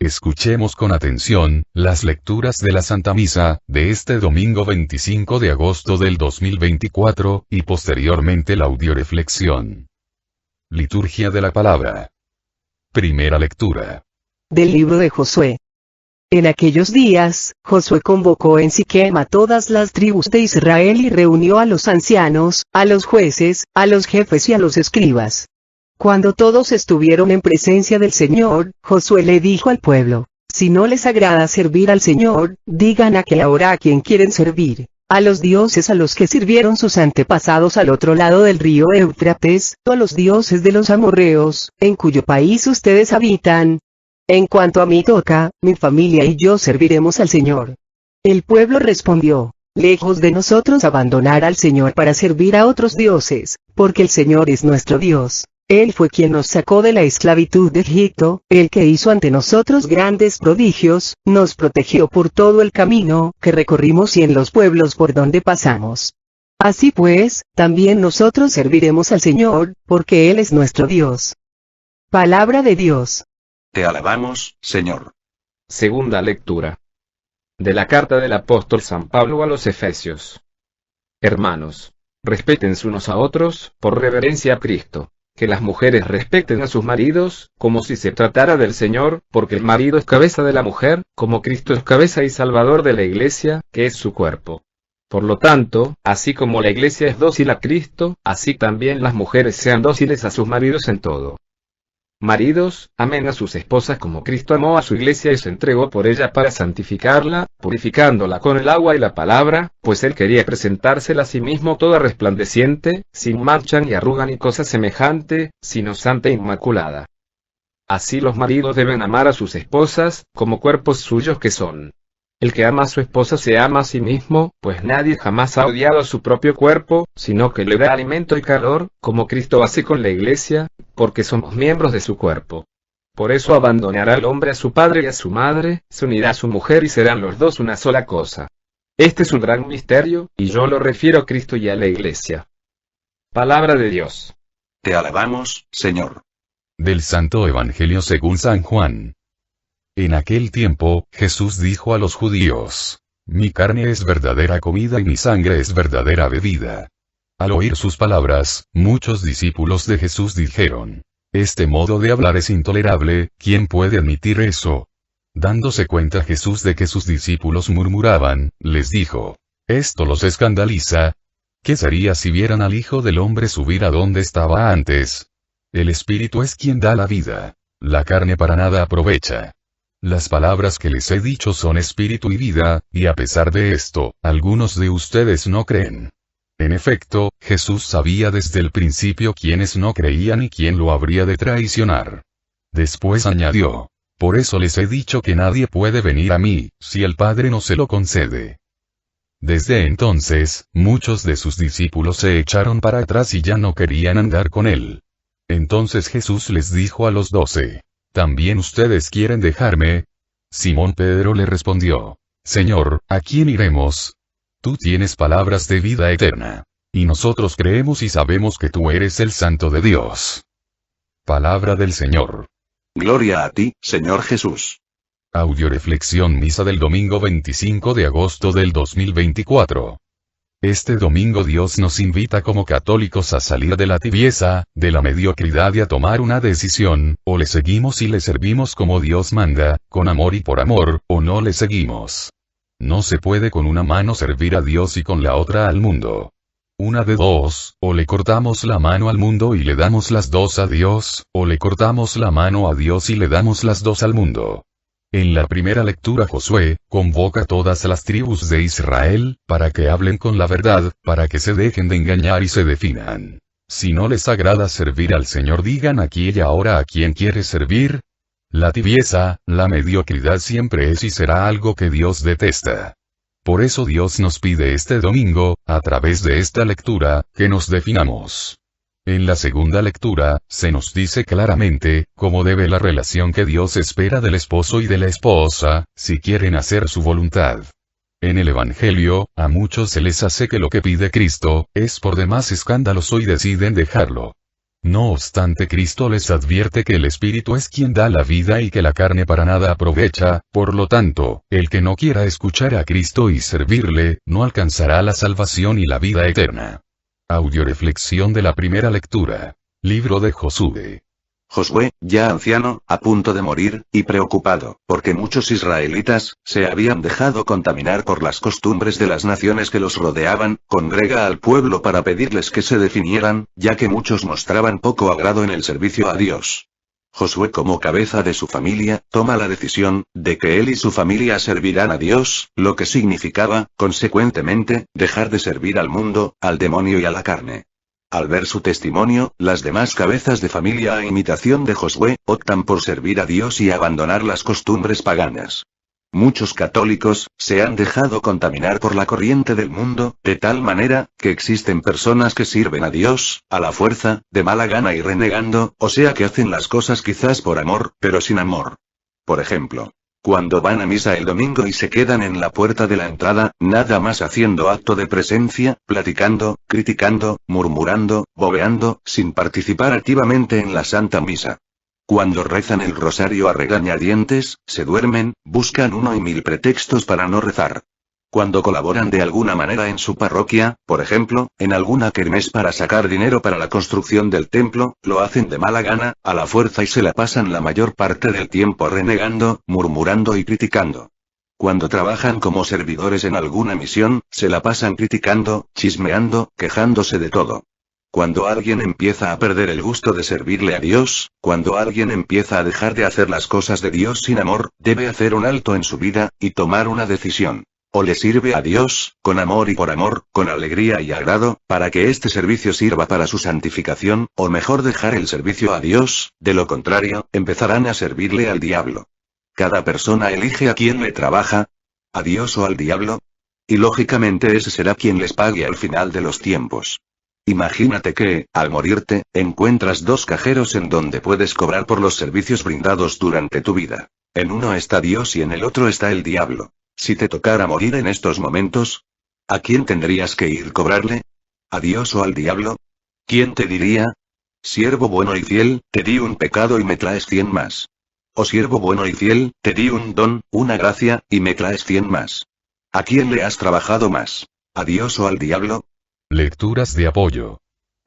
Escuchemos con atención, las lecturas de la Santa Misa, de este domingo 25 de agosto del 2024, y posteriormente la audioreflexión. Liturgia de la Palabra. Primera lectura. Del libro de Josué. En aquellos días, Josué convocó en Siquem a todas las tribus de Israel y reunió a los ancianos, a los jueces, a los jefes y a los escribas. Cuando todos estuvieron en presencia del Señor, Josué le dijo al pueblo: si no les agrada servir al Señor, digan aquí ahora a quién quieren servir: a los dioses a los que sirvieron sus antepasados al otro lado del río Éufrates, o a los dioses de los amorreos, en cuyo país ustedes habitan. En cuanto a mí toca, mi familia y yo serviremos al Señor. El pueblo respondió: lejos de nosotros abandonar al Señor para servir a otros dioses, porque el Señor es nuestro Dios. Él fue quien nos sacó de la esclavitud de Egipto, el que hizo ante nosotros grandes prodigios, nos protegió por todo el camino que recorrimos y en los pueblos por donde pasamos. Así pues, también nosotros serviremos al Señor, porque Él es nuestro Dios. Palabra de Dios. Te alabamos, Señor. Segunda lectura. De la carta del apóstol San Pablo a los Efesios. Hermanos, respétense unos a otros, por reverencia a Cristo. Que las mujeres respeten a sus maridos, como si se tratara del Señor, porque el marido es cabeza de la mujer, como Cristo es cabeza y salvador de la Iglesia, que es su cuerpo. Por lo tanto, así como la Iglesia es dócil a Cristo, así también las mujeres sean dóciles a sus maridos en todo. Maridos, amen a sus esposas como Cristo amó a su Iglesia y se entregó por ella para santificarla, purificándola con el agua y la palabra, pues Él quería presentársela a sí mismo toda resplandeciente, sin mancha ni arruga ni cosa semejante, sino santa e inmaculada. Así los maridos deben amar a sus esposas, como cuerpos suyos que son. El que ama a su esposa se ama a sí mismo, pues nadie jamás ha odiado a su propio cuerpo, sino que le da alimento y calor, como Cristo hace con la Iglesia, porque somos miembros de su cuerpo. Por eso abandonará el hombre a su padre y a su madre, se unirá a su mujer y serán los dos una sola cosa. Este es un gran misterio, y yo lo refiero a Cristo y a la Iglesia. Palabra de Dios. Te alabamos, Señor. Del Santo Evangelio según San Juan. En aquel tiempo, Jesús dijo a los judíos: mi carne es verdadera comida y mi sangre es verdadera bebida. Al oír sus palabras, muchos discípulos de Jesús dijeron: este modo de hablar es intolerable, ¿quién puede admitir eso? Dándose cuenta Jesús de que sus discípulos murmuraban, les dijo: ¿esto los escandaliza? ¿Qué sería si vieran al Hijo del Hombre subir a donde estaba antes? El Espíritu es quien da la vida. La carne para nada aprovecha. Las palabras que les he dicho son espíritu y vida, y a pesar de esto, algunos de ustedes no creen. En efecto, Jesús sabía desde el principio quiénes no creían y quién lo habría de traicionar. Después añadió: por eso les he dicho que nadie puede venir a mí, si el Padre no se lo concede. Desde entonces, muchos de sus discípulos se echaron para atrás y ya no querían andar con él. Entonces Jesús les dijo a los 12: ¿también ustedes quieren dejarme? Simón Pedro le respondió: Señor, ¿a quién iremos? Tú tienes palabras de vida eterna. Y nosotros creemos y sabemos que tú eres el Santo de Dios. Palabra del Señor. Gloria a ti, Señor Jesús. Audioreflexión misa del domingo 25 de agosto del 2024. Este domingo Dios nos invita como católicos a salir de la tibieza, de la mediocridad y a tomar una decisión: o le seguimos y le servimos como Dios manda, con amor y por amor, o no le seguimos. No se puede con una mano servir a Dios y con la otra al mundo. Una de dos: o le cortamos la mano al mundo y le damos las dos a Dios, o le cortamos la mano a Dios y le damos las dos al mundo. En la primera lectura Josué convoca a todas las tribus de Israel, para que hablen con la verdad, para que se dejen de engañar y se definan. Si no les agrada servir al Señor, digan aquí y ahora a quién quiere servir. La tibieza, la mediocridad siempre es y será algo que Dios detesta. Por eso Dios nos pide este domingo, a través de esta lectura, que nos definamos. En la segunda lectura, se nos dice claramente cómo debe la relación que Dios espera del esposo y de la esposa, si quieren hacer su voluntad. En el Evangelio, a muchos se les hace que lo que pide Cristo es por demás escandaloso y deciden dejarlo. No obstante, Cristo les advierte que el Espíritu es quien da la vida y que la carne para nada aprovecha, por lo tanto, el que no quiera escuchar a Cristo y servirle, no alcanzará la salvación y la vida eterna. Audioreflexión de la primera lectura. Libro de Josué. Josué, ya anciano, a punto de morir, y preocupado, porque muchos israelitas se habían dejado contaminar por las costumbres de las naciones que los rodeaban, congrega al pueblo para pedirles que se definieran, ya que muchos mostraban poco agrado en el servicio a Dios. Josué, como cabeza de su familia, toma la decisión de que él y su familia servirán a Dios, lo que significaba, consecuentemente, dejar de servir al mundo, al demonio y a la carne. Al ver su testimonio, las demás cabezas de familia a imitación de Josué, optan por servir a Dios y abandonar las costumbres paganas. Muchos católicos se han dejado contaminar por la corriente del mundo, de tal manera que existen personas que sirven a Dios, a la fuerza, de mala gana y renegando, o sea que hacen las cosas quizás por amor, pero sin amor. Por ejemplo, cuando van a misa el domingo y se quedan en la puerta de la entrada, nada más haciendo acto de presencia, platicando, criticando, murmurando, bobeando, sin participar activamente en la Santa Misa. Cuando rezan el rosario a regañadientes, se duermen, buscan 1 y 1000 pretextos para no rezar. Cuando colaboran de alguna manera en su parroquia, por ejemplo, en alguna kermés para sacar dinero para la construcción del templo, lo hacen de mala gana, a la fuerza y se la pasan la mayor parte del tiempo renegando, murmurando y criticando. Cuando trabajan como servidores en alguna misión, se la pasan criticando, chismeando, quejándose de todo. Cuando alguien empieza a perder el gusto de servirle a Dios, cuando alguien empieza a dejar de hacer las cosas de Dios sin amor, debe hacer un alto en su vida, y tomar una decisión. O le sirve a Dios, con amor y por amor, con alegría y agrado, para que este servicio sirva para su santificación, o mejor dejar el servicio a Dios, de lo contrario, empezarán a servirle al diablo. Cada persona elige a quién le trabaja, a Dios o al diablo, y lógicamente ese será quien les pague al final de los tiempos. Imagínate que, al morirte, encuentras 2 cajeros en donde puedes cobrar por los servicios brindados durante tu vida. En uno está Dios y en el otro está el diablo. Si te tocara morir en estos momentos, ¿a quién tendrías que ir cobrarle? ¿A Dios o al diablo? ¿Quién te diría? Siervo bueno y fiel, te di un pecado y me traes 100 más. O siervo bueno y fiel, te di un don, una gracia, y me traes 100 más. ¿A quién le has trabajado más? ¿A Dios o al diablo? Lecturas de apoyo.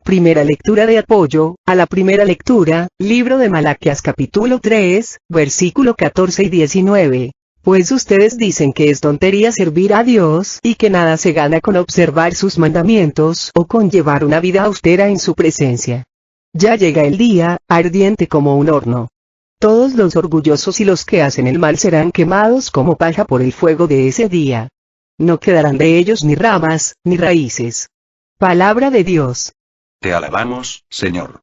Primera lectura de apoyo, a la primera lectura, libro de Malaquías capítulo 3, versículo 14 y 19. Pues ustedes dicen que es tontería servir a Dios, y que nada se gana con observar sus mandamientos, o con llevar una vida austera en su presencia. Ya llega el día, ardiente como un horno. Todos los orgullosos y los que hacen el mal serán quemados como paja por el fuego de ese día. No quedarán de ellos ni ramas, ni raíces. Palabra de Dios. Te alabamos, Señor.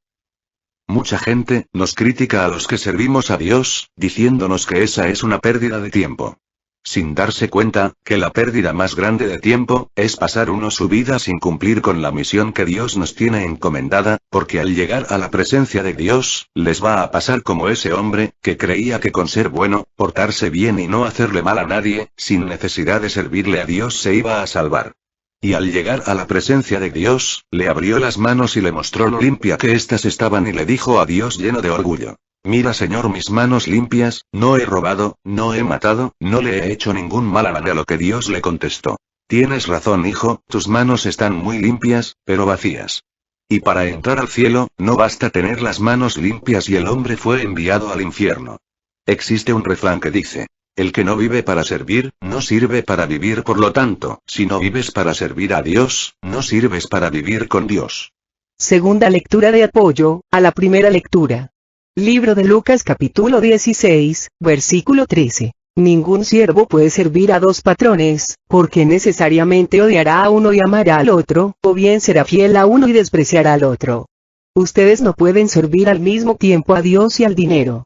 Mucha gente nos critica a los que servimos a Dios, diciéndonos que esa es una pérdida de tiempo. Sin darse cuenta, que la pérdida más grande de tiempo, es pasar uno su vida sin cumplir con la misión que Dios nos tiene encomendada, porque al llegar a la presencia de Dios, les va a pasar como ese hombre, que creía que con ser bueno, portarse bien y no hacerle mal a nadie, sin necesidad de servirle a Dios se iba a salvar. Y al llegar a la presencia de Dios, le abrió las manos y le mostró lo limpia que éstas estaban y le dijo a Dios lleno de orgullo: Mira, Señor, mis manos limpias, no he robado, no he matado, no le he hecho ningún mal a nadie. A lo que Dios le contestó: Tienes razón, hijo, tus manos están muy limpias, pero vacías. Y para entrar al cielo, no basta tener las manos limpias y el hombre fue enviado al infierno. Existe un refrán que dice: el que no vive para servir, no sirve para vivir. Por lo tanto, si no vives para servir a Dios, no sirves para vivir con Dios. Segunda lectura de apoyo, a la primera lectura. Libro de Lucas capítulo 16, versículo 13. Ningún siervo puede servir a 2 patrones, porque necesariamente odiará a uno y amará al otro, o bien será fiel a uno y despreciará al otro. Ustedes no pueden servir al mismo tiempo a Dios y al dinero.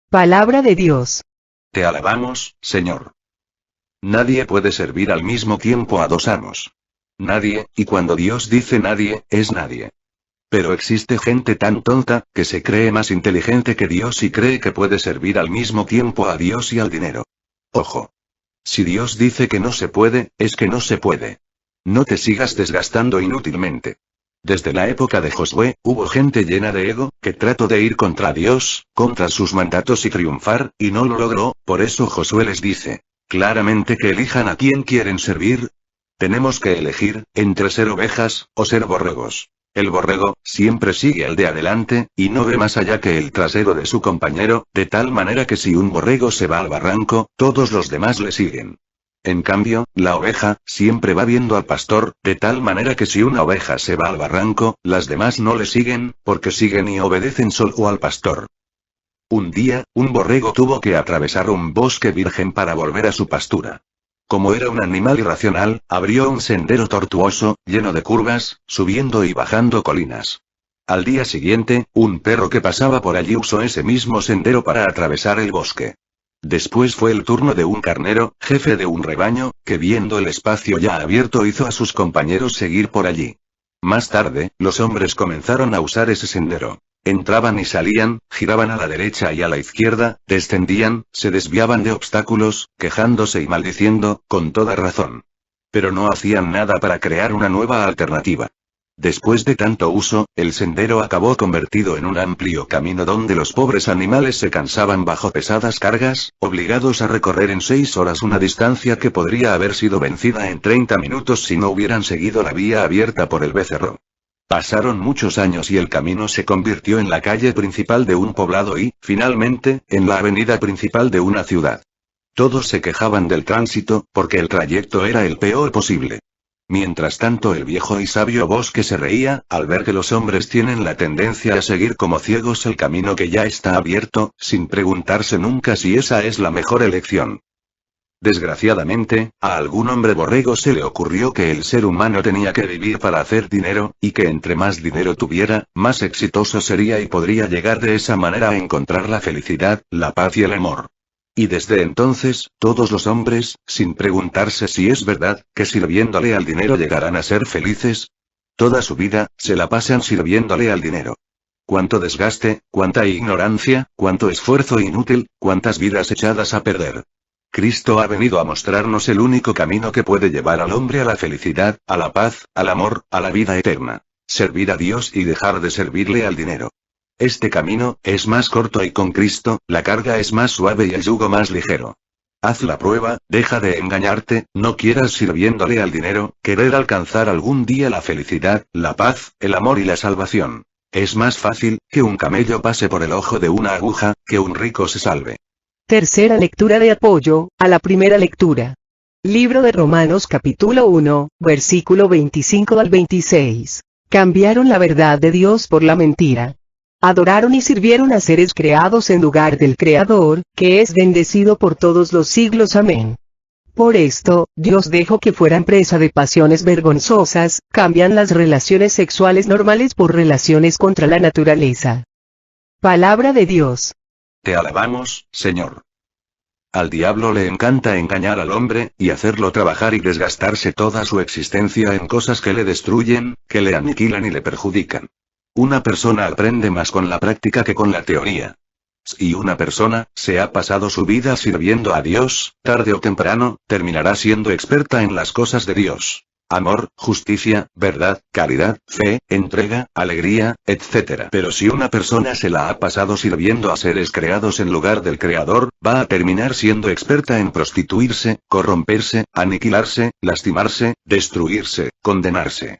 Palabra de Dios. Te alabamos, Señor. Nadie puede servir al mismo tiempo a 2 amos. Nadie, y cuando Dios dice nadie, es nadie. Pero existe gente tan tonta, que se cree más inteligente que Dios y cree que puede servir al mismo tiempo a Dios y al dinero. Ojo. Si Dios dice que no se puede, es que no se puede. No te sigas desgastando inútilmente. Desde la época de Josué, hubo gente llena de ego, que trató de ir contra Dios, contra sus mandatos y triunfar, y no lo logró. Por eso Josué les dice claramente que elijan a quién quieren servir. Tenemos que elegir, entre ser ovejas, o ser borregos. El borrego, siempre sigue al de adelante, y no ve más allá que el trasero de su compañero, de tal manera que si un borrego se va al barranco, todos los demás le siguen. En cambio, la oveja, siempre va viendo al pastor, de tal manera que si una oveja se va al barranco, las demás no le siguen, porque siguen y obedecen solo al pastor. Un día, un borrego tuvo que atravesar un bosque virgen para volver a su pastura. Como era un animal irracional, abrió un sendero tortuoso, lleno de curvas, subiendo y bajando colinas. Al día siguiente, un perro que pasaba por allí usó ese mismo sendero para atravesar el bosque. Después fue el turno de un carnero, jefe de un rebaño, que viendo el espacio ya abierto hizo a sus compañeros seguir por allí. Más tarde, los hombres comenzaron a usar ese sendero. Entraban y salían, giraban a la derecha y a la izquierda, descendían, se desviaban de obstáculos, quejándose y maldiciendo, con toda razón. Pero no hacían nada para crear una nueva alternativa. Después de tanto uso, el sendero acabó convertido en un amplio camino donde los pobres animales se cansaban bajo pesadas cargas, obligados a recorrer en 6 horas una distancia que podría haber sido vencida en 30 minutos si no hubieran seguido la vía abierta por el becerro. Pasaron muchos años y el camino se convirtió en la calle principal de un poblado y, finalmente, en la avenida principal de una ciudad. Todos se quejaban del tránsito, porque el trayecto era el peor posible. Mientras tanto el viejo y sabio bosque se reía, al ver que los hombres tienen la tendencia a seguir como ciegos el camino que ya está abierto, sin preguntarse nunca si esa es la mejor elección. Desgraciadamente, a algún hombre borrego se le ocurrió que el ser humano tenía que vivir para hacer dinero, y que entre más dinero tuviera, más exitoso sería y podría llegar de esa manera a encontrar la felicidad, la paz y el amor. Y desde entonces, todos los hombres, sin preguntarse si es verdad, que sirviéndole al dinero llegarán a ser felices, toda su vida, se la pasan sirviéndole al dinero. Cuánto desgaste, cuánta ignorancia, cuánto esfuerzo inútil, cuántas vidas echadas a perder. Cristo ha venido a mostrarnos el único camino que puede llevar al hombre a la felicidad, a la paz, al amor, a la vida eterna. Servir a Dios y dejar de servirle al dinero. Este camino, es más corto y con Cristo, la carga es más suave y el yugo más ligero. Haz la prueba, deja de engañarte, no quieras sirviéndole al dinero, querer alcanzar algún día la felicidad, la paz, el amor y la salvación. Es más fácil, que un camello pase por el ojo de una aguja, que un rico se salve. Tercera lectura de apoyo, a la primera lectura. Libro de Romanos capítulo 1, versículo 25 al 26. Cambiaron la verdad de Dios por la mentira. Adoraron y sirvieron a seres creados en lugar del Creador, que es bendecido por todos los siglos. Amén. Por esto, Dios dejó que fueran presa de pasiones vergonzosas, cambian las relaciones sexuales normales por relaciones contra la naturaleza. Palabra de Dios. Te alabamos, Señor. Al diablo le encanta engañar al hombre, y hacerlo trabajar y desgastarse toda su existencia en cosas que le destruyen, que le aniquilan y le perjudican. Una persona aprende más con la práctica que con la teoría. Si una persona se ha pasado su vida sirviendo a Dios, tarde o temprano, terminará siendo experta en las cosas de Dios. Amor, justicia, verdad, caridad, fe, entrega, alegría, etc. Pero si una persona se la ha pasado sirviendo a seres creados en lugar del Creador, va a terminar siendo experta en prostituirse, corromperse, aniquilarse, lastimarse, destruirse, condenarse.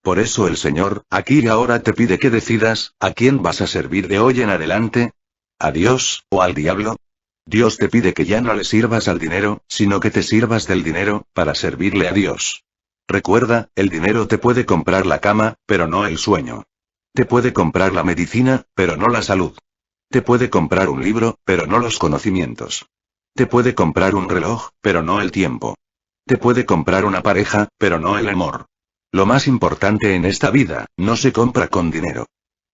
Por eso el Señor, aquí y ahora te pide que decidas, ¿a quién vas a servir de hoy en adelante? ¿A Dios, o al diablo? Dios te pide que ya no le sirvas al dinero, sino que te sirvas del dinero, para servirle a Dios. Recuerda, el dinero te puede comprar la cama, pero no el sueño. Te puede comprar la medicina, pero no la salud. Te puede comprar un libro, pero no los conocimientos. Te puede comprar un reloj, pero no el tiempo. Te puede comprar una pareja, pero no el amor. Lo más importante en esta vida, no se compra con dinero.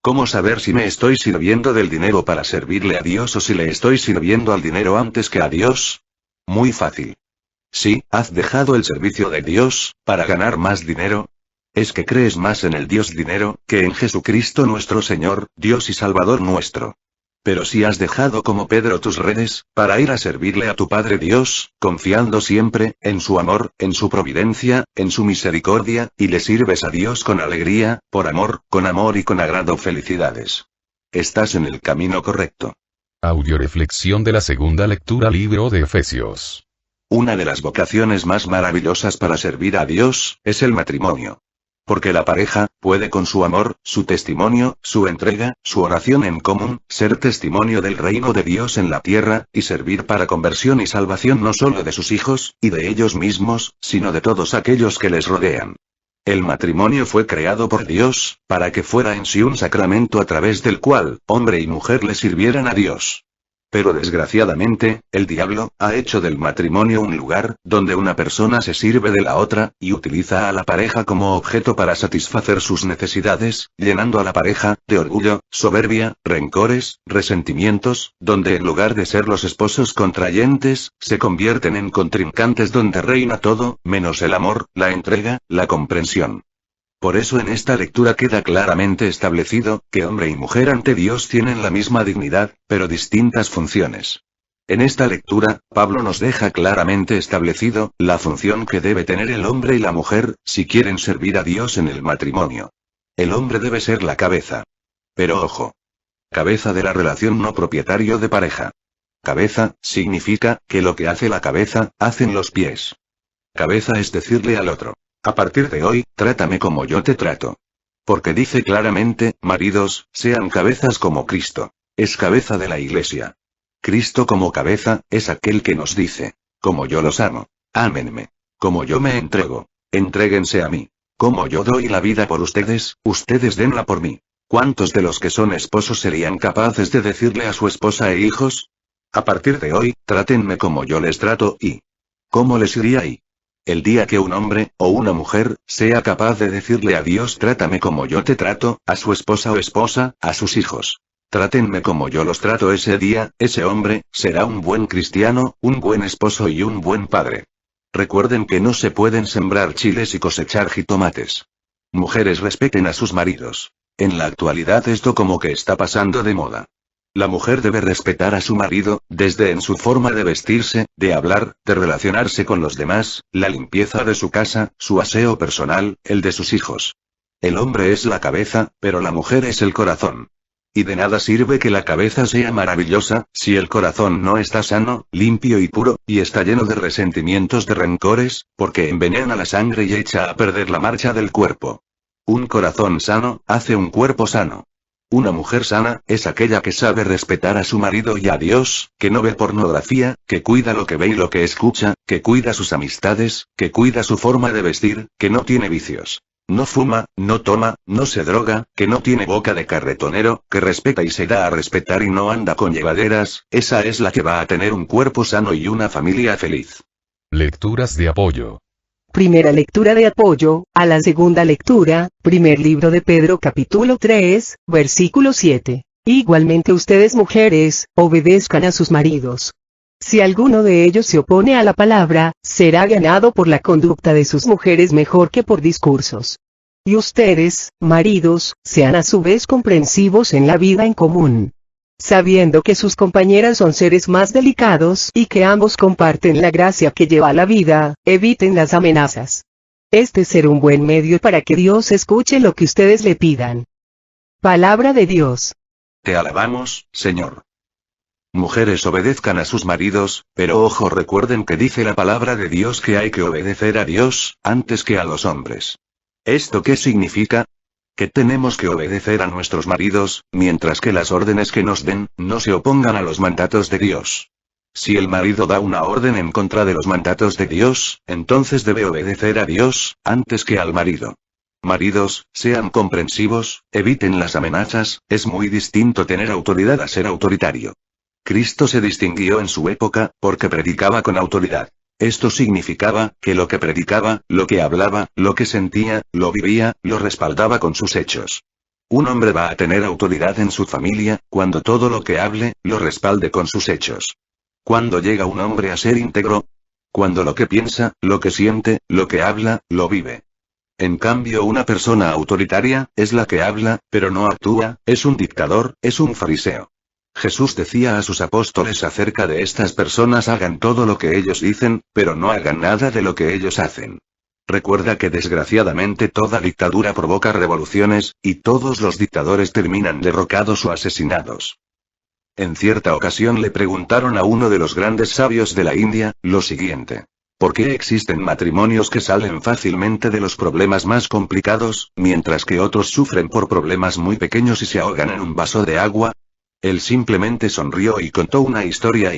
¿Cómo saber si me estoy sirviendo del dinero para servirle a Dios o si le estoy sirviendo al dinero antes que a Dios? Muy fácil. Sí, ¿has dejado el servicio de Dios, para ganar más dinero? Es que crees más en el Dios dinero, que en Jesucristo nuestro Señor, Dios y Salvador nuestro. Pero si has dejado como Pedro tus redes, para ir a servirle a tu Padre Dios, confiando siempre, en su amor, en su providencia, en su misericordia, y le sirves a Dios con alegría, por amor, con amor y con agrado, felicidades. Estás en el camino correcto. Audioreflexión de la segunda lectura, libro de Efesios. Una de las vocaciones más maravillosas para servir a Dios, es el matrimonio. Porque la pareja, puede con su amor, su testimonio, su entrega, su oración en común, ser testimonio del reino de Dios en la tierra, y servir para conversión y salvación no solo de sus hijos, y de ellos mismos, sino de todos aquellos que les rodean. El matrimonio fue creado por Dios, para que fuera en sí un sacramento a través del cual, hombre y mujer le sirvieran a Dios. Pero desgraciadamente, el diablo, ha hecho del matrimonio un lugar, donde una persona se sirve de la otra, y utiliza a la pareja como objeto para satisfacer sus necesidades, llenando a la pareja, de orgullo, soberbia, rencores, resentimientos, donde en lugar de ser los esposos contrayentes, se convierten en contrincantes donde reina todo, menos el amor, la entrega, la comprensión. Por eso en esta lectura queda claramente establecido, que hombre y mujer ante Dios tienen la misma dignidad, pero distintas funciones. En esta lectura, Pablo nos deja claramente establecido, la función que debe tener el hombre y la mujer, si quieren servir a Dios en el matrimonio. El hombre debe ser la cabeza. Pero ojo. Cabeza de la relación, no propietario de pareja. Cabeza, significa, que lo que hace la cabeza, hacen los pies. Cabeza es decirle al otro: a partir de hoy, trátame como yo te trato. Porque dice claramente, maridos, sean cabezas como Cristo. Es cabeza de la Iglesia. Cristo como cabeza, es aquel que nos dice: como yo los amo, ámenme. Como yo me entrego, entréguense a mí. Como yo doy la vida por ustedes, ustedes denla por mí. ¿Cuántos de los que son esposos serían capaces de decirle a su esposa e hijos: a partir de hoy, trátenme como yo les trato? ¿Y cómo les iría ahí? El día que un hombre, o una mujer, sea capaz de decirle a Dios: trátame como yo te trato, a su esposa o esposa, a sus hijos: trátenme como yo los trato, ese día, ese hombre, será un buen cristiano, un buen esposo y un buen padre. Recuerden que no se pueden sembrar chiles y cosechar jitomates. Mujeres, respeten a sus maridos. En la actualidad esto como que está pasando de moda. La mujer debe respetar a su marido, desde en su forma de vestirse, de hablar, de relacionarse con los demás, la limpieza de su casa, su aseo personal, el de sus hijos. El hombre es la cabeza, pero la mujer es el corazón. Y de nada sirve que la cabeza sea maravillosa, si el corazón no está sano, limpio y puro, y está lleno de resentimientos, de rencores, porque envenena la sangre y echa a perder la marcha del cuerpo. Un corazón sano, hace un cuerpo sano. Una mujer sana, es aquella que sabe respetar a su marido y a Dios, que no ve pornografía, que cuida lo que ve y lo que escucha, que cuida sus amistades, que cuida su forma de vestir, que no tiene vicios. No fuma, no toma, no se droga, que no tiene boca de carretonero, que respeta y se da a respetar y no anda con llevaderas. Esa es la que va a tener un cuerpo sano y una familia feliz. Lecturas de apoyo. Primera lectura de apoyo, a la segunda lectura, primer libro de Pedro capítulo 3, versículo 7. Igualmente ustedes mujeres, obedezcan a sus maridos. Si alguno de ellos se opone a la palabra, será ganado por la conducta de sus mujeres mejor que por discursos. Y ustedes, maridos, sean a su vez comprensivos en la vida en común. Sabiendo que sus compañeras son seres más delicados y que ambos comparten la gracia que lleva la vida, eviten las amenazas. Este será un buen medio para que Dios escuche lo que ustedes le pidan. Palabra de Dios. Te alabamos, Señor. Mujeres, obedezcan a sus maridos, pero ojo, recuerden que dice la palabra de Dios que hay que obedecer a Dios, antes que a los hombres. ¿Esto qué significa? Que tenemos que obedecer a nuestros maridos, mientras que las órdenes que nos den, no se opongan a los mandatos de Dios. Si el marido da una orden en contra de los mandatos de Dios, entonces debe obedecer a Dios, antes que al marido. Maridos, sean comprensivos, eviten las amenazas, es muy distinto tener autoridad a ser autoritario. Cristo se distinguió en su época, porque predicaba con autoridad. Esto significaba, que lo que predicaba, lo que hablaba, lo que sentía, lo vivía, lo respaldaba con sus hechos. Un hombre va a tener autoridad en su familia, cuando todo lo que hable, lo respalde con sus hechos. ¿Cuándo llega un hombre a ser íntegro? Cuando lo que piensa, lo que siente, lo que habla, lo vive. En cambio, una persona autoritaria, es la que habla, pero no actúa, es un dictador, es un fariseo. Jesús decía a sus apóstoles acerca de estas personas: hagan todo lo que ellos dicen, pero no hagan nada de lo que ellos hacen. Recuerda que desgraciadamente toda dictadura provoca revoluciones, y todos los dictadores terminan derrocados o asesinados. En cierta ocasión le preguntaron a uno de los grandes sabios de la India, lo siguiente: ¿por qué existen matrimonios que salen fácilmente de los problemas más complicados, mientras que otros sufren por problemas muy pequeños y se ahogan en un vaso de agua? Él simplemente sonrió y contó una historia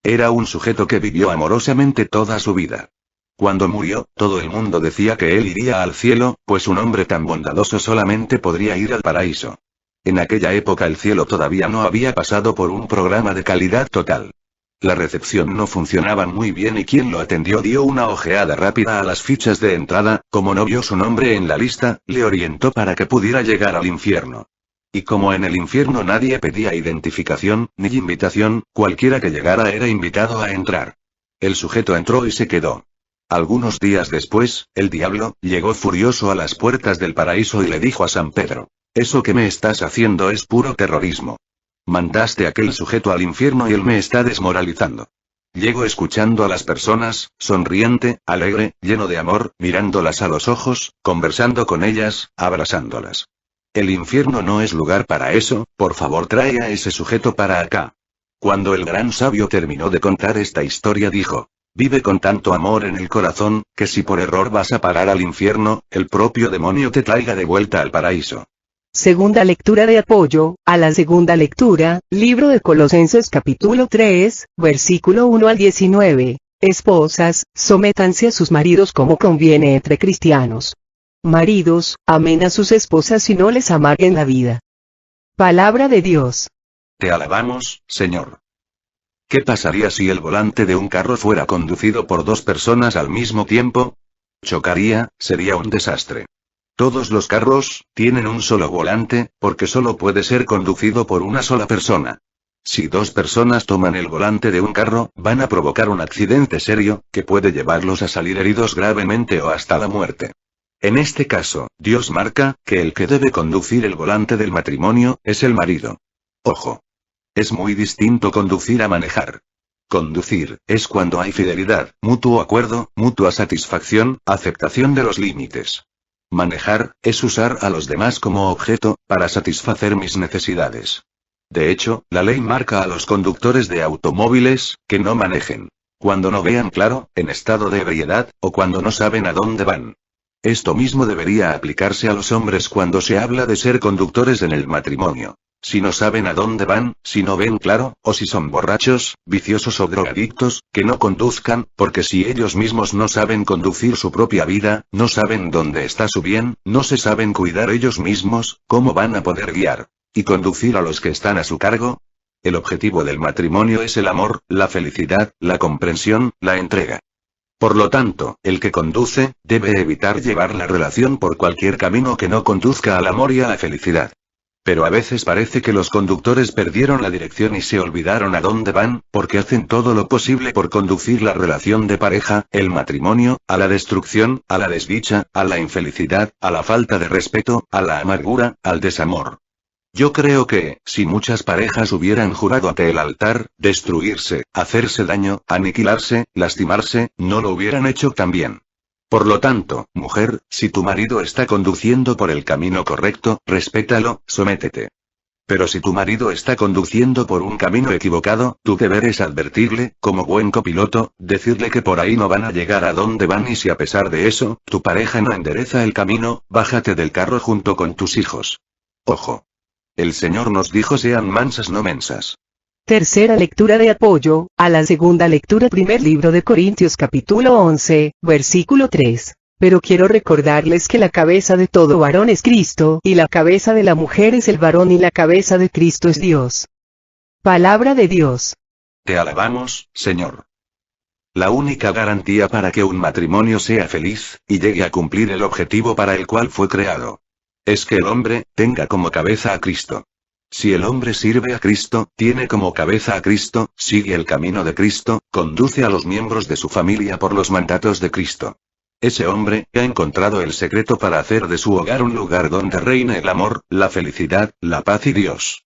era un sujeto que vivió amorosamente toda su vida. Cuando murió, todo el mundo decía que él iría al cielo, pues un hombre tan bondadoso solamente podría ir al paraíso. En aquella época el cielo todavía no había pasado por un programa de calidad total. La recepción no funcionaba muy bien y quien lo atendió dio una ojeada rápida a las fichas de entrada, como no vio su nombre en la lista, le orientó para que pudiera llegar al infierno. Y como en el infierno nadie pedía identificación, ni invitación, cualquiera que llegara era invitado a entrar. El sujeto entró y se quedó. Algunos días después, el diablo llegó furioso a las puertas del paraíso y le dijo a San Pedro: eso que me estás haciendo es puro terrorismo. Mandaste a aquel sujeto al infierno y él me está desmoralizando. Llego escuchando a las personas, sonriente, alegre, lleno de amor, mirándolas a los ojos, conversando con ellas, abrazándolas. El infierno no es lugar para eso, por favor trae a ese sujeto para acá. Cuando el gran sabio terminó de contar esta historia dijo: vive con tanto amor en el corazón, que si por error vas a parar al infierno, el propio demonio te traiga de vuelta al paraíso. Segunda lectura de apoyo a la segunda lectura, libro de Colosenses capítulo 3, versículo 1 al 19. Esposas, sométanse a sus maridos como conviene entre cristianos. Maridos, amen a sus esposas y no les amarguen la vida. Palabra de Dios. Te alabamos, Señor. ¿Qué pasaría si el volante de un carro fuera conducido por dos personas al mismo tiempo? Chocaría, sería un desastre. Todos los carros tienen un solo volante, porque solo puede ser conducido por una sola persona. Si dos personas toman el volante de un carro, van a provocar un accidente serio, que puede llevarlos a salir heridos gravemente o hasta la muerte. En este caso, Dios marca que el que debe conducir el volante del matrimonio es el marido. Ojo. Es muy distinto conducir a manejar. Conducir es cuando hay fidelidad, mutuo acuerdo, mutua satisfacción, aceptación de los límites. Manejar es usar a los demás como objeto, para satisfacer mis necesidades. De hecho, la ley marca a los conductores de automóviles que no manejen cuando no vean claro, en estado de ebriedad, o cuando no saben a dónde van. Esto mismo debería aplicarse a los hombres cuando se habla de ser conductores en el matrimonio. Si no saben a dónde van, si no ven claro, o si son borrachos, viciosos o drogadictos, que no conduzcan, porque si ellos mismos no saben conducir su propia vida, no saben dónde está su bien, no se saben cuidar ellos mismos, ¿cómo van a poder guiar y conducir a los que están a su cargo? El objetivo del matrimonio es el amor, la felicidad, la comprensión, la entrega. Por lo tanto, el que conduce, debe evitar llevar la relación por cualquier camino que no conduzca al amor y a la felicidad. Pero a veces parece que los conductores perdieron la dirección y se olvidaron a dónde van, porque hacen todo lo posible por conducir la relación de pareja, el matrimonio, a la destrucción, a la desdicha, a la infelicidad, a la falta de respeto, a la amargura, al desamor. Yo creo que, si muchas parejas hubieran jurado ante el altar, destruirse, hacerse daño, aniquilarse, lastimarse, no lo hubieran hecho tan bien. Por lo tanto, mujer, si tu marido está conduciendo por el camino correcto, respétalo, sométete. Pero si tu marido está conduciendo por un camino equivocado, tu deber es advertirle, como buen copiloto, decirle que por ahí no van a llegar a donde van y si a pesar de eso, tu pareja no endereza el camino, bájate del carro junto con tus hijos. Ojo. El Señor nos dijo sean mansas no mensas. Tercera lectura de apoyo a la segunda lectura, primer libro de Corintios capítulo 11, versículo 3. Pero quiero recordarles que la cabeza de todo varón es Cristo, y la cabeza de la mujer es el varón y la cabeza de Cristo es Dios. Palabra de Dios. Te alabamos, Señor. La única garantía para que un matrimonio sea feliz, y llegue a cumplir el objetivo para el cual fue creado, es que el hombre tenga como cabeza a Cristo. Si el hombre sirve a Cristo, tiene como cabeza a Cristo, sigue el camino de Cristo, conduce a los miembros de su familia por los mandatos de Cristo. Ese hombre ha encontrado el secreto para hacer de su hogar un lugar donde reine el amor, la felicidad, la paz y Dios.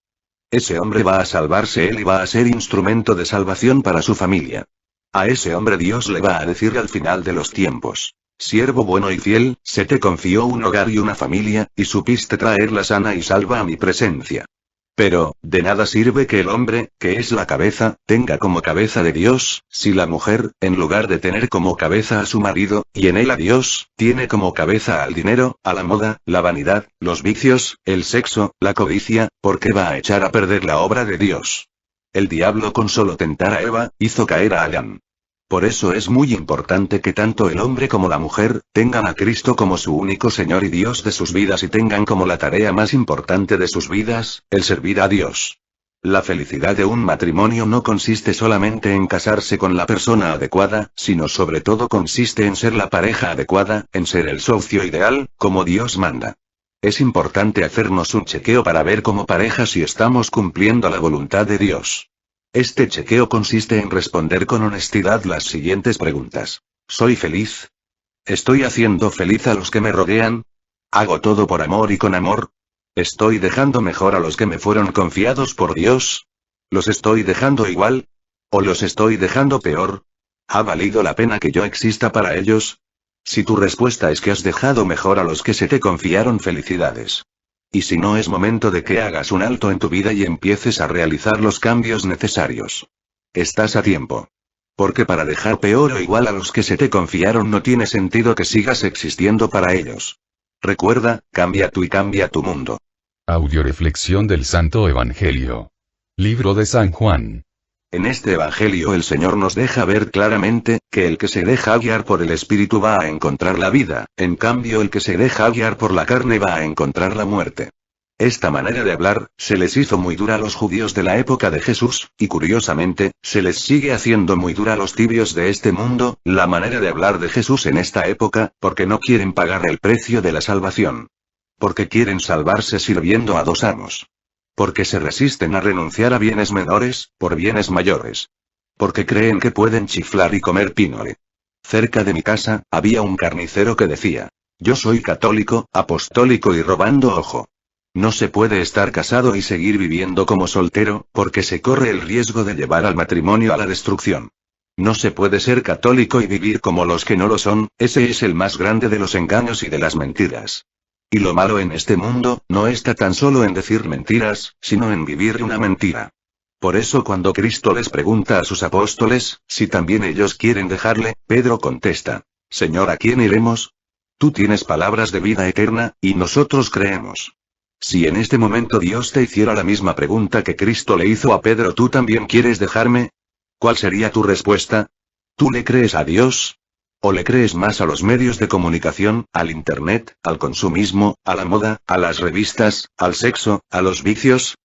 Ese hombre va a salvarse él y va a ser instrumento de salvación para su familia. A ese hombre Dios le va a decir al final de los tiempos: siervo bueno y fiel, se te confió un hogar y una familia, y supiste traerla sana y salva a mi presencia. Pero, de nada sirve que el hombre, que es la cabeza, tenga como cabeza de Dios, si la mujer, en lugar de tener como cabeza a su marido, y en él a Dios, tiene como cabeza al dinero, a la moda, la vanidad, los vicios, el sexo, la codicia, porque va a echar a perder la obra de Dios. El diablo con solo tentar a Eva, hizo caer a Adán. Por eso es muy importante que tanto el hombre como la mujer, tengan a Cristo como su único Señor y Dios de sus vidas y tengan como la tarea más importante de sus vidas, el servir a Dios. La felicidad de un matrimonio no consiste solamente en casarse con la persona adecuada, sino sobre todo consiste en ser la pareja adecuada, en ser el socio ideal, como Dios manda. Es importante hacernos un chequeo para ver como pareja si estamos cumpliendo la voluntad de Dios. Este chequeo consiste en responder con honestidad las siguientes preguntas. ¿Soy feliz? ¿Estoy haciendo feliz a los que me rodean? ¿Hago todo por amor y con amor? ¿Estoy dejando mejor a los que me fueron confiados por Dios? ¿Los estoy dejando igual? ¿O los estoy dejando peor? ¿Ha valido la pena que yo exista para ellos? Si tu respuesta es que has dejado mejor a los que se te confiaron, felicidades. Y si no, es momento de que hagas un alto en tu vida y empieces a realizar los cambios necesarios. Estás a tiempo. Porque para dejar peor o igual a los que se te confiaron no tiene sentido que sigas existiendo para ellos. Recuerda, cambia tú y cambia tu mundo. Audioreflexión del Santo Evangelio. Libro de San Juan. En este Evangelio el Señor nos deja ver claramente, que el que se deja guiar por el Espíritu va a encontrar la vida, en cambio el que se deja guiar por la carne va a encontrar la muerte. Esta manera de hablar, se les hizo muy dura a los judíos de la época de Jesús, y curiosamente, se les sigue haciendo muy dura a los tibios de este mundo, la manera de hablar de Jesús en esta época, porque no quieren pagar el precio de la salvación. Porque quieren salvarse sirviendo a dos amos. Porque se resisten a renunciar a bienes menores, por bienes mayores. Porque creen que pueden chiflar y comer pinole. Cerca de mi casa, había un carnicero que decía: yo soy católico, apostólico y robando ojo. No se puede estar casado y seguir viviendo como soltero, porque se corre el riesgo de llevar al matrimonio a la destrucción. No se puede ser católico y vivir como los que no lo son, ese es el más grande de los engaños y de las mentiras. Y lo malo en este mundo, no está tan solo en decir mentiras, sino en vivir una mentira. Por eso cuando Cristo les pregunta a sus apóstoles, si también ellos quieren dejarle, Pedro contesta: Señor, ¿a quién iremos? Tú tienes palabras de vida eterna, y nosotros creemos. Si en este momento Dios te hiciera la misma pregunta que Cristo le hizo a Pedro, ¿tú también quieres dejarme? ¿Cuál sería tu respuesta? ¿Tú le crees a Dios? ¿O le crees más a los medios de comunicación, al internet, al consumismo, a la moda, a las revistas, al sexo, a los vicios?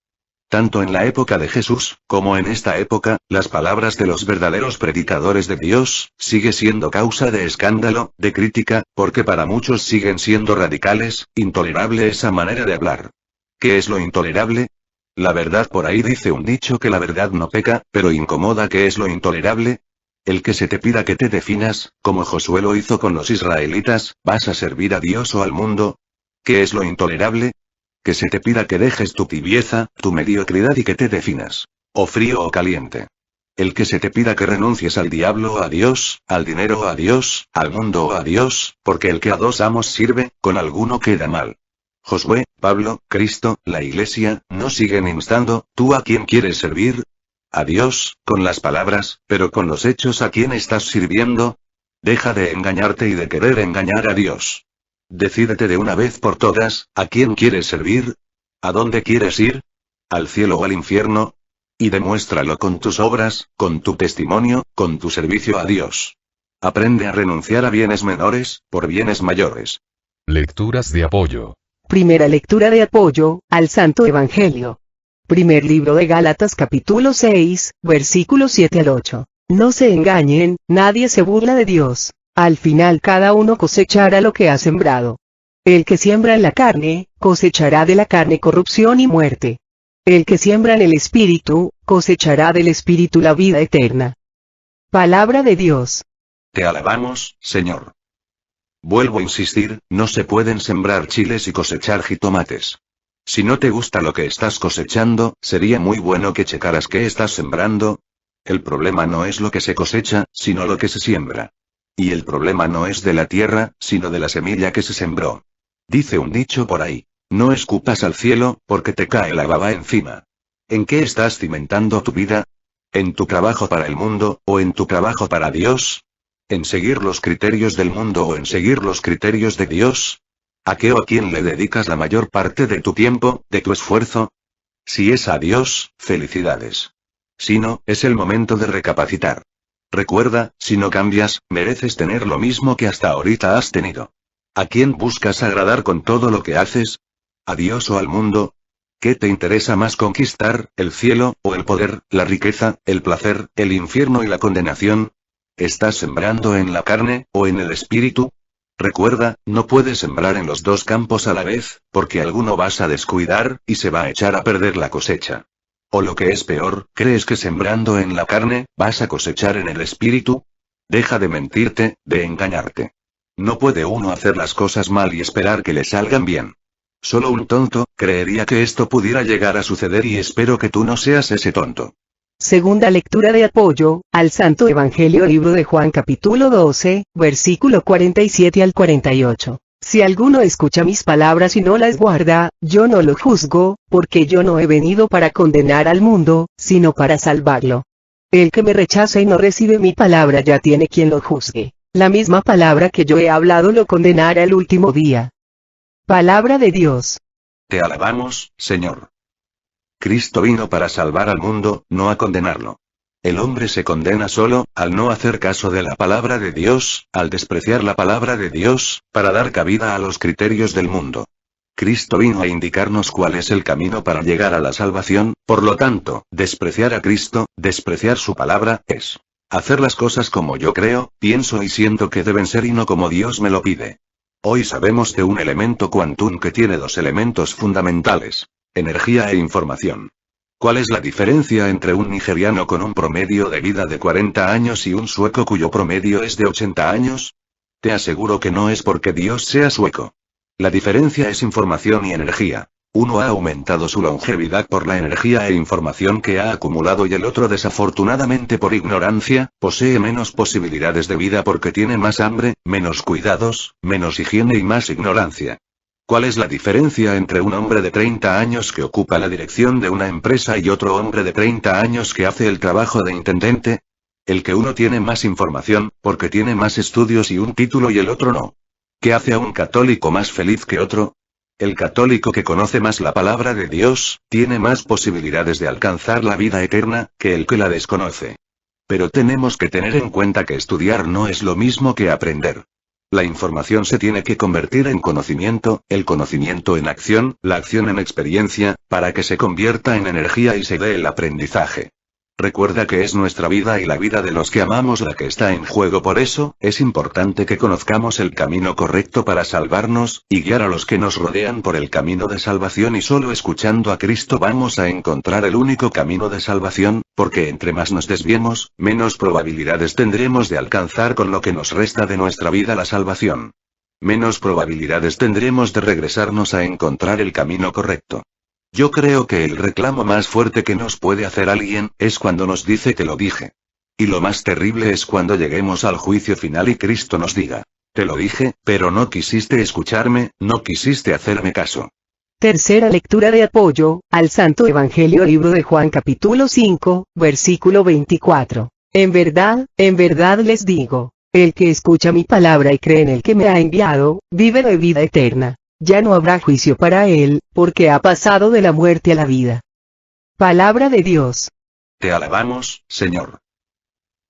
Tanto en la época de Jesús, como en esta época, las palabras de los verdaderos predicadores de Dios, sigue siendo causa de escándalo, de crítica, porque para muchos siguen siendo radicales, intolerable esa manera de hablar. ¿Qué es lo intolerable? La verdad, por ahí dice un dicho que la verdad no peca, pero incomoda. ¿Qué es lo intolerable? El que se te pida que te definas, como Josué lo hizo con los israelitas, ¿vas a servir a Dios o al mundo? ¿Qué es lo intolerable? Que se te pida que dejes tu tibieza, tu mediocridad y que te definas. O frío o caliente. El que se te pida que renuncies al diablo o a Dios, al dinero o a Dios, al mundo o a Dios, porque el que a dos amos sirve, con alguno queda mal. Josué, Pablo, Cristo, la Iglesia, no siguen instando: ¿tú a quién quieres servir? A Dios, con las palabras, pero con los hechos, ¿a quién estás sirviendo? Deja de engañarte y de querer engañar a Dios. Decídete de una vez por todas, ¿a quién quieres servir? ¿A dónde quieres ir? ¿Al cielo o al infierno? Y demuéstralo con tus obras, con tu testimonio, con tu servicio a Dios. Aprende a renunciar a bienes menores, por bienes mayores. Lecturas de apoyo. Primera lectura de apoyo, al Santo Evangelio. Primer libro de Gálatas capítulo 6, versículos 7 al 8. No se engañen, nadie se burla de Dios. Al final cada uno cosechará lo que ha sembrado. El que siembra en la carne, cosechará de la carne corrupción y muerte. El que siembra en el Espíritu, cosechará del Espíritu la vida eterna. Palabra de Dios. Te alabamos, Señor. Vuelvo a insistir, no se pueden sembrar chiles y cosechar jitomates. Si no te gusta lo que estás cosechando, sería muy bueno que checaras qué estás sembrando. El problema no es lo que se cosecha, sino lo que se siembra. Y el problema no es de la tierra, sino de la semilla que se sembró. Dice un dicho por ahí: no escupas al cielo, porque te cae la baba encima. ¿En qué estás cimentando tu vida? ¿En tu trabajo para el mundo, o en tu trabajo para Dios? ¿En seguir los criterios del mundo o en seguir los criterios de Dios? ¿A qué o a quién le dedicas la mayor parte de tu tiempo, de tu esfuerzo? Si es a Dios, felicidades. Si no, es el momento de recapacitar. Recuerda, si no cambias, mereces tener lo mismo que hasta ahorita has tenido. ¿A quién buscas agradar con todo lo que haces? ¿A Dios o al mundo? ¿Qué te interesa más conquistar, el cielo, o el poder, la riqueza, el placer, el infierno y la condenación? ¿Estás sembrando en la carne, o en el espíritu? Recuerda, no puedes sembrar en los dos campos a la vez, porque alguno vas a descuidar, y se va a echar a perder la cosecha. O lo que es peor, ¿crees que sembrando en la carne, vas a cosechar en el espíritu? Deja de mentirte, de engañarte. No puede uno hacer las cosas mal y esperar que le salgan bien. Solo un tonto creería que esto pudiera llegar a suceder y espero que tú no seas ese tonto. Segunda lectura de apoyo al Santo Evangelio, libro de Juan, capítulo 12, versículo 47 al 48. Si alguno escucha mis palabras y no las guarda, yo no lo juzgo, porque yo no he venido para condenar al mundo, sino para salvarlo. El que me rechaza y no recibe mi palabra ya tiene quien lo juzgue. La misma palabra que yo he hablado lo condenará el último día. Palabra de Dios. Te alabamos, Señor. Cristo vino para salvar al mundo, no a condenarlo. El hombre se condena solo, al no hacer caso de la palabra de Dios, al despreciar la palabra de Dios, para dar cabida a los criterios del mundo. Cristo vino a indicarnos cuál es el camino para llegar a la salvación, por lo tanto, despreciar a Cristo, despreciar su palabra, es hacer las cosas como yo creo, pienso y siento que deben ser y no como Dios me lo pide. Hoy sabemos de un elemento quantum que tiene dos elementos fundamentales: energía e información. ¿Cuál es la diferencia entre un nigeriano con un promedio de vida de 40 años y un sueco cuyo promedio es de 80 años? Te aseguro que no es porque Dios sea sueco. La diferencia es información y energía. Uno ha aumentado su longevidad por la energía e información que ha acumulado y el otro desafortunadamente por ignorancia, posee menos posibilidades de vida porque tiene más hambre, menos cuidados, menos higiene y más ignorancia. ¿Cuál es la diferencia entre un hombre de 30 años que ocupa la dirección de una empresa y otro hombre de 30 años que hace el trabajo de intendente? El que uno tiene más información, porque tiene más estudios y un título y el otro no. ¿Qué hace a un católico más feliz que otro? El católico que conoce más la palabra de Dios, tiene más posibilidades de alcanzar la vida eterna, que el que la desconoce. Pero tenemos que tener en cuenta que estudiar no es lo mismo que aprender. La información se tiene que convertir en conocimiento, el conocimiento en acción, la acción en experiencia, para que se convierta en energía y se dé el aprendizaje. Recuerda que es nuestra vida y la vida de los que amamos la que está en juego, por eso, es importante que conozcamos el camino correcto para salvarnos, y guiar a los que nos rodean por el camino de salvación y solo escuchando a Cristo vamos a encontrar el único camino de salvación, porque entre más nos desviemos, menos probabilidades tendremos de alcanzar con lo que nos resta de nuestra vida la salvación. Menos probabilidades tendremos de regresarnos a encontrar el camino correcto. Yo creo que el reclamo más fuerte que nos puede hacer alguien, es cuando nos dice te lo dije. Y lo más terrible es cuando lleguemos al juicio final y Cristo nos diga, te lo dije, pero no quisiste escucharme, no quisiste hacerme caso. Tercera lectura de apoyo al Santo Evangelio, libro de Juan, capítulo 5, versículo 24. En verdad les digo, el que escucha mi palabra y cree en el que me ha enviado, vive de vida eterna. Ya no habrá juicio para él, porque ha pasado de la muerte a la vida. Palabra de Dios. Te alabamos, Señor.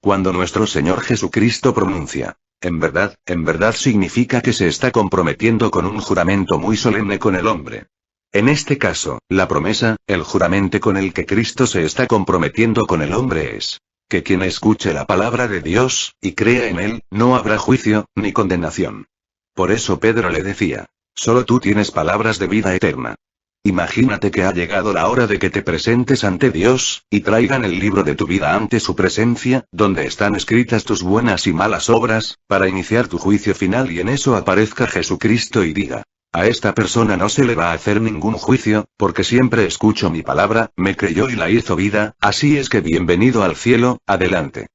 Cuando nuestro Señor Jesucristo pronuncia, en verdad significa que se está comprometiendo con un juramento muy solemne con el hombre. En este caso, la promesa, el juramento con el que Cristo se está comprometiendo con el hombre es que quien escuche la palabra de Dios, y crea en él, no habrá juicio, ni condenación. Por eso Pedro le decía, solo tú tienes palabras de vida eterna. Imagínate que ha llegado la hora de que te presentes ante Dios, y traigan el libro de tu vida ante su presencia, donde están escritas tus buenas y malas obras, para iniciar tu juicio final y en eso aparezca Jesucristo y diga, A esta persona no se le va a hacer ningún juicio, porque siempre escucho mi palabra, me creyó y la hizo vida, así es que bienvenido al cielo, adelante.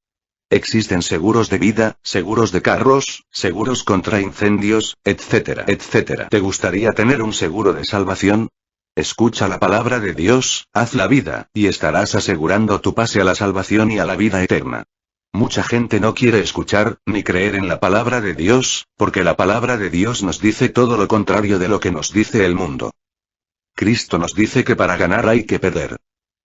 Existen seguros de vida, seguros de carros, seguros contra incendios, etcétera, etcétera. ¿Te gustaría tener un seguro de salvación? Escucha la palabra de Dios, haz la vida, y estarás asegurando tu pase a la salvación y a la vida eterna. Mucha gente no quiere escuchar, ni creer en la palabra de Dios, porque la palabra de Dios nos dice todo lo contrario de lo que nos dice el mundo. Cristo nos dice que para ganar hay que perder.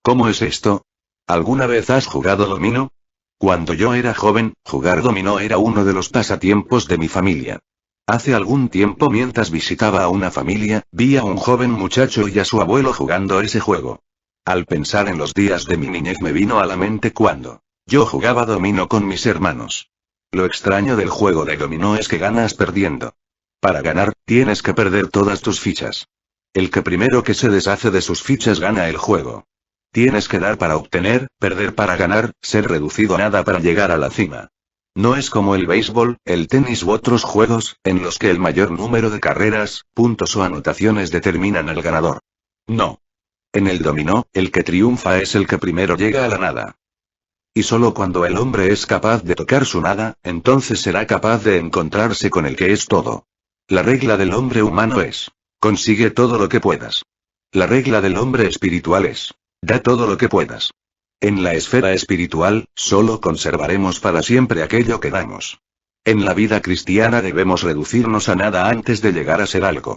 ¿Cómo es esto? ¿Alguna vez has jugado dominó? Cuando yo era joven, jugar dominó era uno de los pasatiempos de mi familia. Hace algún tiempo mientras visitaba a una familia, vi a un joven muchacho y a su abuelo jugando ese juego. Al pensar en los días de mi niñez me vino a la mente cuando yo jugaba dominó con mis hermanos. Lo extraño del juego de dominó es que ganas perdiendo. Para ganar, tienes que perder todas tus fichas. El que primero que se deshace de sus fichas gana el juego. Tienes que dar para obtener, perder para ganar, ser reducido a nada para llegar a la cima. No es como el béisbol, el tenis u otros juegos, en los que el mayor número de carreras, puntos o anotaciones determinan al ganador. No. En el dominó, el que triunfa es el que primero llega a la nada. Y solo cuando el hombre es capaz de tocar su nada, entonces será capaz de encontrarse con el que es todo. La regla del hombre humano es: consigue todo lo que puedas. La regla del hombre espiritual es: da todo lo que puedas. En la esfera espiritual, solo conservaremos para siempre aquello que damos. En la vida cristiana debemos reducirnos a nada antes de llegar a ser algo.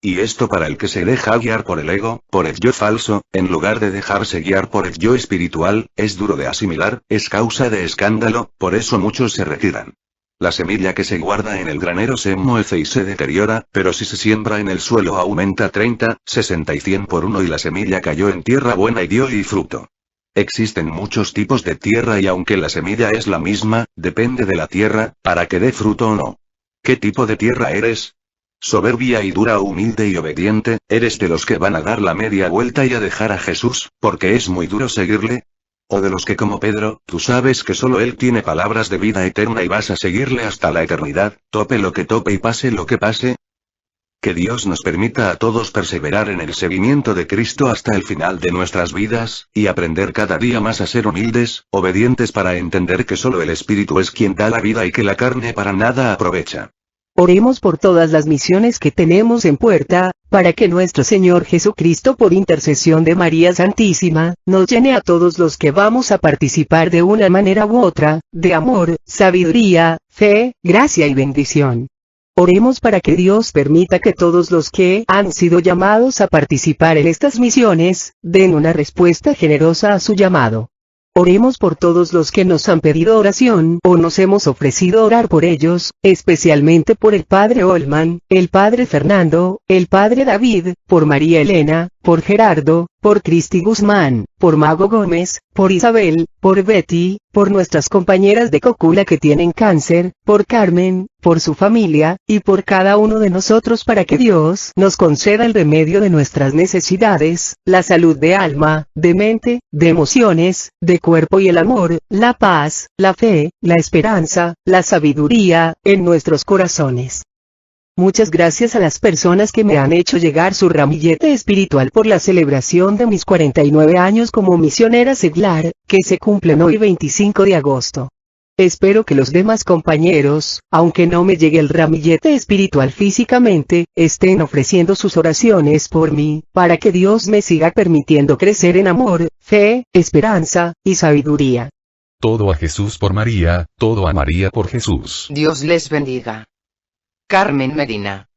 Y esto para el que se deja guiar por el ego, por el yo falso, en lugar de dejarse guiar por el yo espiritual, es duro de asimilar, es causa de escándalo, por eso muchos se retiran. La semilla que se guarda en el granero se enmohece y se deteriora, pero si se siembra en el suelo aumenta 30, 60 y 100 por uno y la semilla cayó en tierra buena y dio fruto. Existen muchos tipos de tierra y aunque la semilla es la misma, depende de la tierra, para que dé fruto o no. ¿Qué tipo de tierra eres? Soberbia y dura o humilde y obediente, ¿eres de los que van a dar la media vuelta y a dejar a Jesús, porque es muy duro seguirle? ¿O de los que como Pedro, tú sabes que solo Él tiene palabras de vida eterna y vas a seguirle hasta la eternidad, tope lo que tope y pase lo que pase? Que Dios nos permita a todos perseverar en el seguimiento de Cristo hasta el final de nuestras vidas, y aprender cada día más a ser humildes, obedientes para entender que solo el Espíritu es quien da la vida y que la carne para nada aprovecha. Oremos por todas las misiones que tenemos en puerta, para que nuestro Señor Jesucristo por intercesión de María Santísima, nos llene a todos los que vamos a participar de una manera u otra, de amor, sabiduría, fe, gracia y bendición. Oremos para que Dios permita que todos los que han sido llamados a participar en estas misiones, den una respuesta generosa a su llamado. Oremos por todos los que nos han pedido oración o nos hemos ofrecido orar por ellos, especialmente por el Padre Olman, el Padre Fernando, el Padre David, por María Elena, por Gerardo, por Cristi Guzmán, por Mago Gómez, por Isabel, por Betty, por nuestras compañeras de Cocula que tienen cáncer, por Carmen, por su familia, y por cada uno de nosotros para que Dios nos conceda el remedio de nuestras necesidades, la salud de alma, de mente, de emociones, de cuerpo y el amor, la paz, la fe, la esperanza, la sabiduría, en nuestros corazones. Muchas gracias a las personas que me han hecho llegar su ramillete espiritual por la celebración de mis 49 años como misionera seglar, que se cumplen hoy 25 de agosto. Espero que los demás compañeros, aunque no me llegue el ramillete espiritual físicamente, estén ofreciendo sus oraciones por mí, para que Dios me siga permitiendo crecer en amor, fe, esperanza, y sabiduría. Todo a Jesús por María, todo a María por Jesús. Dios les bendiga. Carmen Medina.